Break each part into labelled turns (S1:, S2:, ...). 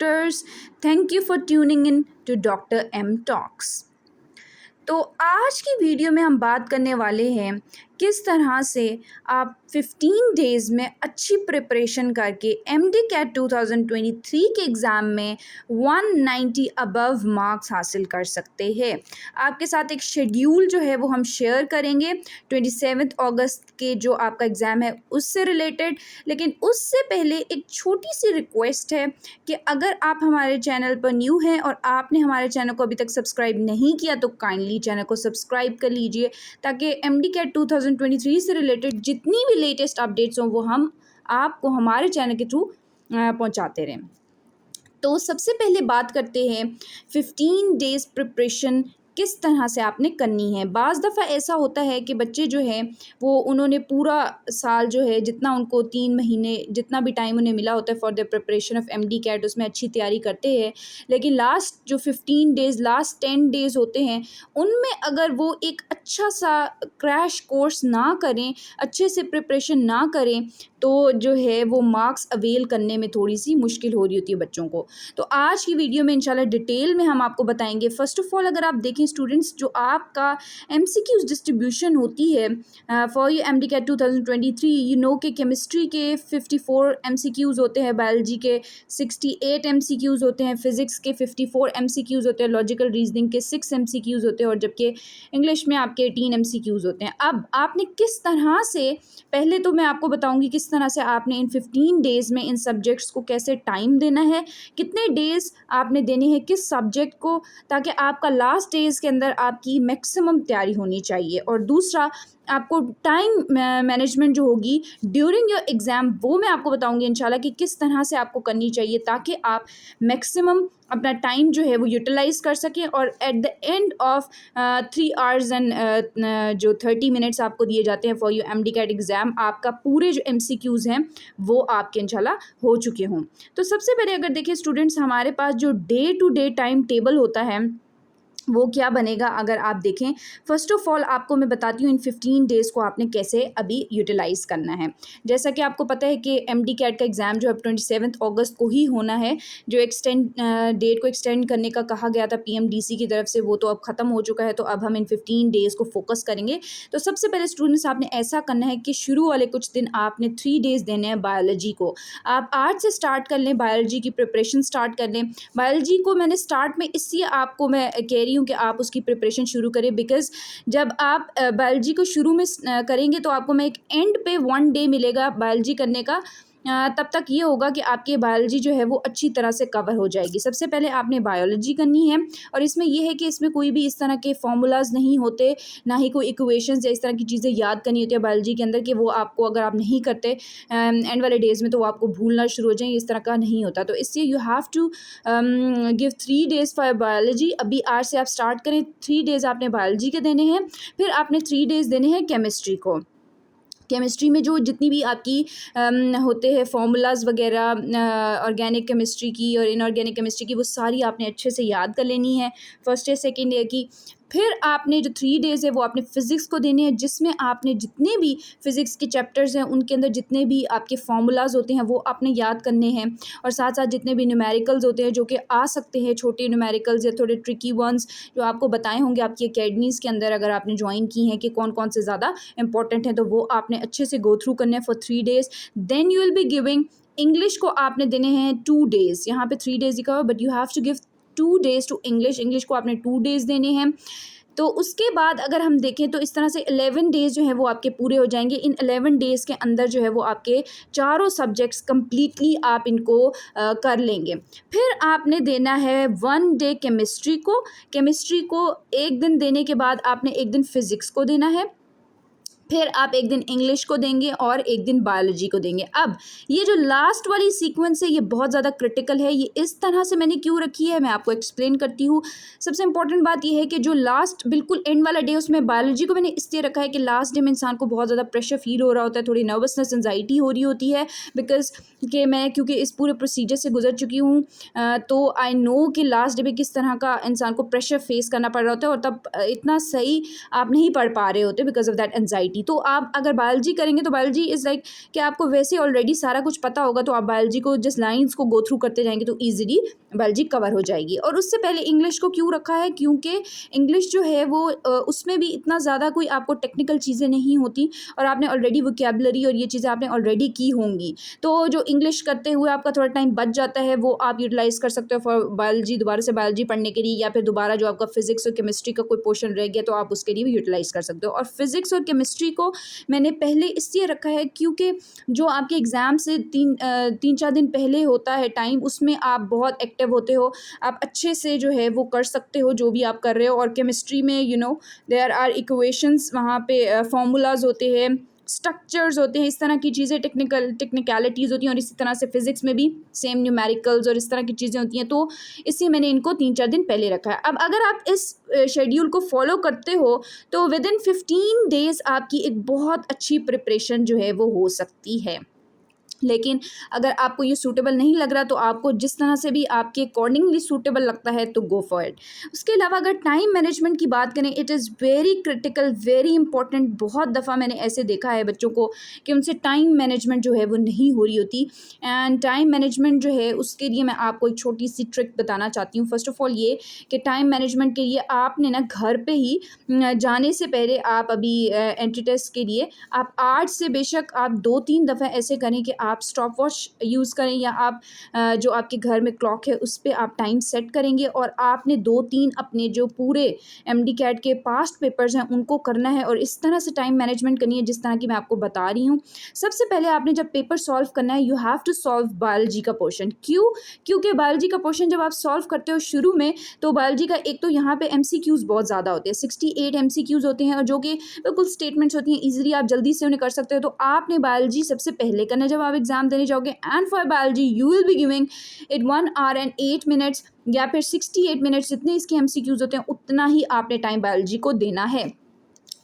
S1: doctors. Thank you for tuning in to Dr. M Talks. तो आज की video में हम बात करने वाले हैं किस तरह से आप 15 डेज़ में अच्छी प्रिपरेशन करके एमडी कैट 2023 के एग्ज़ाम में 190 अबव मार्क्स हासिल कर सकते हैं। आपके साथ एक शेड्यूल जो है वो हम शेयर करेंगे 27 अगस्त के जो आपका एग्ज़ाम है उससे रिलेटेड। लेकिन उससे पहले एक छोटी सी रिक्वेस्ट है कि अगर आप हमारे चैनल पर न्यू हैं और आपने हमारे चैनल को अभी तक सब्सक्राइब नहीं किया तो काइंडली चैनल को सब्सक्राइब कर लीजिए ताकि एमडी कैट 2023 से रिलेटेड जितनी भी लेटेस्ट अपडेट्स हों वो हम आपको हमारे चैनल के थ्रू पहुंचाते रहें। तो सबसे पहले बात करते हैं 15 डेज़ प्रिपरेशन किस तरह से आपने करनी है। बाज़ दफ़ा ऐसा होता है कि बच्चे जो है वो उन्होंने पूरा साल जो है जितना उनको 3 महीने जितना भी टाइम उन्हें मिला होता है for the preparation of MD CAT उसमें अच्छी तैयारी करते हैं, लेकिन लास्ट जो 15 डेज़ लास्ट 10 डेज़ होते हैं उनमें अगर वो एक अच्छा सा क्रैश कोर्स ना करें, अच्छे से प्रिपरेशन ना करें तो जो है वो मार्क्स अवेल करने में थोड़ी सी मुश्किल हो रही होती है बच्चों को। तो आज की वीडियो में इंशाल्लाह डिटेल में हम आपको बताएंगे। फ़र्स्ट ऑफ़ ऑल अगर आप देखें स्टूडेंट्स, जो आपका एमसीक्यूज़ डिस्ट्रीब्यूशन होती है for you MD CAT 2023, you know कि केमिस्ट्री के 54 एमसीक्यूज़ होते हैं, बायोलॉजी के 68 एमसीक्यूज़ होते हैं, फिज़िक्स के 54 एमसीक्यूज़ होते हैं, लॉजिकल रीजनिंग के 6 एमसीक्यूज़ होते हैं और जबकि इंग्लिश में आपके 18 एमसीक्यूज़ होते हैं। अब आपने किस तरह से, पहले तो मैं आपको बताऊँगी किस तरह से आपने इन 15 डेज़ में इन सब्जेक्ट्स को कैसे टाइम देना है, कितने डेज़ आपने देने हैं किस सब्जेक्ट को, ताकि आपका लास्ट डेज़ के अंदर आपकी मैक्सिमम तैयारी होनी चाहिए। और दूसरा आपको टाइम मैनेजमेंट जो होगी ड्यूरिंग योर एग्ज़ाम वो मैं आपको बताऊंगी इंशाल्लाह कि किस तरह से आपको करनी चाहिए ताकि आप मैक्सिमम अपना टाइम जो है वो यूटिलाइज़ कर सकें और at the end of 3 hours and जो 30 मिनट्स आपको दिए जाते हैं for you MD CAT exam, आपका पूरे जो एमसीक्यूज़ हैं वो आपके इंशाल्लाह हो चुके हों। तो सबसे पहले अगर देखिए स्टूडेंट्स, हमारे पास जो day to day time table होता है वो क्या बनेगा अगर आप देखें। फ़र्स्ट ऑफ़ ऑल आपको मैं बताती हूँ इन 15 डेज़ को आपने कैसे अभी यूटिलाइज़ करना है। जैसा कि आपको पता है कि एमडी कैट का एग्ज़ाम जो है 27 अगस्त को ही होना है। जो डेट को एक्सटेंड करने का कहा गया था पीएमडीसी की तरफ से वो तो अब ख़त्म हो चुका है, तो अब हम इन 15 डेज़ को फोकस करेंगे। तो सबसे पहले स्टूडेंट्स आपने ऐसा करना है कि शुरू वाले कुछ दिन आपने 3 डेज़ देने हैं बायोलॉजी को। आप आज से स्टार्ट कर लें, बायोलॉजी की प्रिपरेशन स्टार्ट कर लें। बायोलॉजी को मैंने स्टार्ट में इसलिए आपको मैं कह रही हूँ कि आप उसकी प्रिपरेशन शुरू करें बिकॉज़ जब आप बायोलॉजी को शुरू में करेंगे तो आपको मैं एक एंड पे 1 डे मिलेगा बायोलॉजी करने का। तब तक ये होगा कि आपकी बायोलॉजी जो है वो अच्छी तरह से कवर हो जाएगी। सबसे पहले आपने बायोलॉजी करनी है और इसमें यह है कि इसमें कोई भी इस तरह के फॉर्मूलाज नहीं होते, ना ही कोई इक्वेशंस या इस तरह की चीज़ें याद करनी होती है बायोलॉजी के अंदर कि वो आपको अगर आप नहीं करते एंड वाले डेज़ में तो वो आपको भूलना शुरू हो जाए, इस तरह का नहीं होता। तो इसलिए you have to give 3 days for biology. अभी आज से आप स्टार्ट करें, 3 डेज़ आपने बायोलॉजी के देने हैं, फिर आपने 3 डेज़ देने हैं केमिस्ट्री को। केमिस्ट्री में जो जितनी भी आपकी होते हैं फार्मूलाज वगैरह ऑर्गेनिक केमिस्ट्री की और इनऑर्गेनिक केमिस्ट्री की, वो सारी आपने अच्छे से याद कर लेनी है फर्स्ट ईयर सेकेंड ईयर की। फिर आपने जो 3 डेज़ है वो आपने फ़िज़िक्स को देने हैं, जिसमें आपने जितने भी फ़िज़िक्स के चैप्टर्स हैं उनके अंदर जितने भी आपके फार्मूलाज होते हैं वो आपने याद करने हैं और साथ साथ जितने भी न्यूमेरिकल्स होते हैं जो कि आ सकते हैं, छोटे न्यूमेरिकल्स या थोड़े ट्रिकी वंस जो आपको बताए होंगे आपकी अकेडमीज़ के अंदर अगर आपने ज्वाइन की हैं कि कौन कौन से ज़्यादा इंपॉर्टेंट हैं, तो वो आपने अच्छे से गो थ्रू करने हैं for 3 days. Then you will be giving English को आपने देने हैं 2 डेज़। यहाँ पे 3 डेज़ लिखा हुआ but you have to give 2 days to English को आपने 2 डेज़ देने हैं। तो उसके बाद अगर हम देखें तो इस तरह से 11 डेज़ जो हैं वो आपके पूरे हो जाएंगे। इन 11 डेज़ के अंदर जो है वो आपके चारों सब्जेक्ट्स कम्प्लीटली आप इनको कर लेंगे। फिर आपने देना है 1 डे केमिस्ट्री को 1 दिन देने के बाद आपने 1 दिन फ़िज़िक्स को देना है, फिर आप 1 दिन इंग्लिश को देंगे और 1 दिन बायोलॉजी को देंगे। अब ये जो लास्ट वाली सीक्वेंस है ये बहुत ज़्यादा क्रिटिकल है। ये इस तरह से मैंने क्यों रखी है मैं आपको एक्सप्लेन करती हूँ। सबसे इंपॉर्टेंट बात ये है कि जो लास्ट बिल्कुल एंड वाला डे उसमें बायोलॉजी को मैंने इसलिए रखा है कि लास्ट डे में इंसान को बहुत ज़्यादा प्रेशर फील हो रहा होता है, थोड़ी नर्वसनेस एंजाइटी हो रही होती है बिकॉज कि मैं क्योंकि इस पूरे प्रोसीजर से गुजर चुकी हूँ तो आई नो कि लास्ट डे में किस तरह का इंसान को प्रेशर फेस करना पड़ रहा होता है और तब इतना सही आप नहीं पढ़ पा रहे होते बिकॉज ऑफ दैट एंजाइटी। थी। तो आप अगर बायोलॉजी करेंगे तो बायोलॉजी इज़ लाइक कि आपको वैसे ऑलरेडी सारा कुछ पता होगा, तो आप बायोलॉजी को जस्ट लाइन्स को गो थ्रू करते जाएंगे तो ईजिली बायोलॉजी कवर हो जाएगी। और उससे पहले इंग्लिश को क्यों रखा है, क्योंकि इंग्लिश जो है वो उसमें भी इतना ज़्यादा कोई आपको टेक्निकल चीज़ें नहीं होती और आपने ऑलरेडी वोकैबुलरी और ये चीज़ें आपने ऑलरेडी की होंगी। तो जो इंग्लिश करते हुए आपका थोड़ा टाइम बच जाता है वो आप यूटिलाइज़ कर सकते हो फॉर बायोलॉजी, दोबारा से बायोलॉजी पढ़ने के लिए, या फिर दोबारा जो आपका फिजिक्स और केमिस्ट्री का कोई पोर्शन रह गया तो आप उसके लिए भी यूटिलाइज़ कर सकते हो। और फिजिक्स और केमिस्ट्री को मैंने पहले इसलिए रखा है क्योंकि जो आपके एग्ज़ाम से 3-4 दिन पहले होता है टाइम, उसमें आप बहुत एक्टिव होते हो, आप अच्छे से जो है वो कर सकते हो जो भी आप कर रहे हो। और केमिस्ट्री में देयर आर इक्वेशंस, वहाँ पे फार्मूलाज होते हैं, स्ट्रक्चर्स होते हैं, इस तरह की चीज़ें, टेक्निकलिटीज़ होती हैं। और इसी तरह से फिजिक्स में भी सेम न्यूमेरिकल्स और इस तरह की चीज़ें होती हैं। तो इसलिए मैंने इनको 3-4 दिन पहले रखा है। अब अगर आप इस शेड्यूल को फॉलो करते हो तो विद इन 15 डेज़ आपकी एक बहुत अच्छी प्रिपरेशन जो है वो हो सकती है। लेकिन अगर आपको ये सूटेबल नहीं लग रहा तो आपको जिस तरह से भी आपके अकॉर्डिंगली सूटेबल लगता है तो गो फॉर इट। उसके अलावा अगर टाइम मैनेजमेंट की बात करें, it is very critical, very important. बहुत दफ़ा मैंने ऐसे देखा है बच्चों को कि उनसे टाइम मैनेजमेंट जो है वो नहीं हो रही होती। एंड टाइम मैनेजमेंट जो है उसके लिए मैं आपको एक छोटी सी ट्रिक बताना चाहती हूँ। फर्स्ट ऑफ ऑल ये कि टाइम मैनेजमेंट के लिए आपने ना घर पर ही जाने से पहले आप अभी एंट्री टेस्ट के लिए आप 8 से बेशक आप 2-3 दफ़ा ऐसे करें कि आप स्टॉप वॉच यूज़ करें, या आप जो आपके घर में क्लॉक है उस पे आप टाइम सेट करेंगे। और आपने 2-3 अपने जो पूरे एमडी कैट के पास्ट पेपर्स हैं उनको करना है और इस तरह से टाइम मैनेजमेंट करनी है जिस तरह की मैं आपको बता रही हूँ। सबसे पहले आपने जब पेपर सॉल्व करना है, you have to solve biology का पोर्शन। क्योंकि बायोलॉजी का पोर्शन जब आप सॉल्व करते हो शुरू में, तो बायोलॉजी का एक तो यहाँ पे एमसीक्यूज़ बहुत ज़्यादा होते हैं, 68 एमसीक्यूज़ होते हैं और जो कि बिल्कुल स्टेटमेंट्स होती हैं, ईजिली आप जल्दी से उन्हें कर सकते हो। तो आपने बायोलॉजी सबसे पहले करना है जब आप एग्जाम देने जाओगे। And for biology you will be giving it 1 hour and 8 minutes या फिर 68 मिनट्स, जितने इसके एमसीक्यूज होते हैं उतना ही आपने टाइम बायोलॉजी को देना है।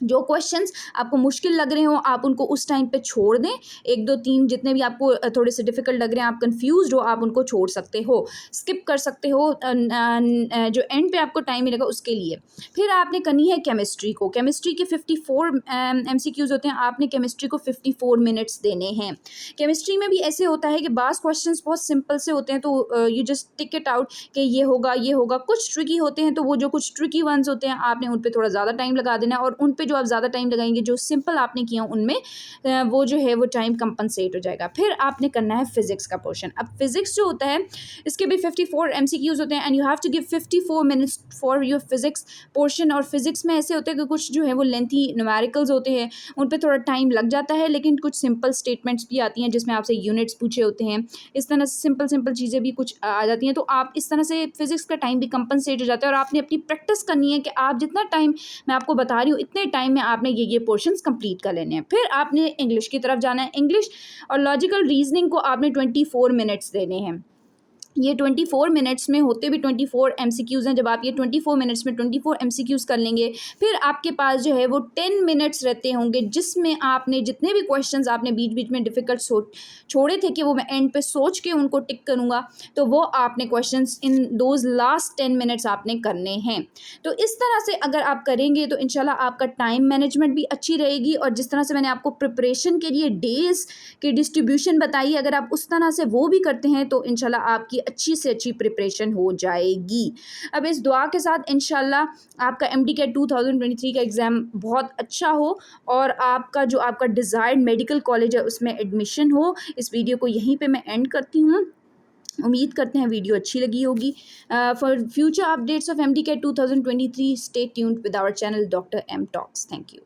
S1: जो क्वेश्चंस आपको मुश्किल लग रहे हो आप उनको उस टाइम पे छोड़ दें। 1, 2, 3 जितने भी आपको थोड़े से डिफ़िकल्ट लग रहे हैं, आप कंफ्यूज्ड हो, आप उनको छोड़ सकते हो, स्किप कर सकते हो जो एंड पे आपको टाइम मिलेगा उसके लिए। फिर आपने करनी है केमिस्ट्री को। केमिस्ट्री के 54 एमसीक्यूज़ होते हैं, आपने केमिस्ट्री को 54 मिनट्स देने हैं। केमिस्ट्री में भी ऐसे होता है कि बास क्वेश्चंस बहुत सिंपल से होते हैं, तो you just tick it out कि ये होगा ये होगा। कुछ ट्रिकी होते हैं, तो वो जो कुछ ट्रिकी वंस होते हैं आपने उन पर थोड़ा ज़्यादा टाइम लगा देना है और उन पर जो आप ज़्यादा टाइम लगाएंगे, जो सिंपल आपने किया उनमें वो जो है वो टाइम कंपनसेट हो जाएगा। फिर आपने करना है फिजिक्स का पोर्शन। अब फिजिक्स जो होता है इसके भी 54 एमसीक्यूज होते हैं and you have to give 54 minutes for your physics portion. और फिजिक्स में ऐसे होते हैं कि कुछ जो है वो लेंथी न्यूमेरिकल्स होते हैं, उन पर थोड़ा टाइम लग जाता है, लेकिन कुछ सिंपल स्टेटमेंट्स भी आती हैं जिसमें आपसे यूनिट्स पूछे होते हैं। इस तरह से सिंपल चीज़ें भी कुछ आ जाती हैं, तो आप इस तरह से फिजिक्स का टाइम भी कंपनसेट हो जाता है। और आपने अपनी प्रैक्टिस करनी है कि आप जितना टाइम मैं आपको बता रही हूँ इतने टाइम में आपने ये पोर्शंस कंप्लीट कर लेने हैं। फिर आपने इंग्लिश की तरफ जाना है। इंग्लिश और लॉजिकल रीजनिंग को आपने 24 मिनट्स देने हैं। ये 24 मिनट्स में होते भी 24 एमसीक्यूज़ हैं। जब आप ये 24 मिनट्स में 24 एमसीक्यूज़ कर लेंगे, फिर आपके पास जो है वो 10 मिनट्स रहते होंगे जिसमें आपने जितने भी क्वेश्चंस आपने बीच बीच में डिफ़िकल्ट छोड़े थे कि वो मैं एंड पे सोच के उनको टिक करूँगा, तो वो आपने questions in those last 10 minutes आपने करने हैं। तो इस तरह से अगर आप करेंगे तो इंशाल्लाह आपका टाइम मैनेजमेंट भी अच्छी रहेगी। और जिस तरह से मैंने आपको प्रिपरेशन के लिए डेज़ की डिस्ट्रीब्यूशन बताई, अगर आप उस तरह से वो भी करते हैं तो इंशाल्लाह आपकी अच्छी से अच्छी प्रिपरेशन हो जाएगी। अब इस दुआ के साथ इंशाल्लाह आपका एमडी कैट 2023 का एग्ज़ाम बहुत अच्छा हो और आपका डिज़ायर्ड मेडिकल कॉलेज है उसमें एडमिशन हो। इस वीडियो को यहीं पे मैं एंड करती हूँ। उम्मीद करते हैं वीडियो अच्छी लगी होगी। For future updates of MD CAT 2023 stay tuned with our channel doctor M talks. Thank you.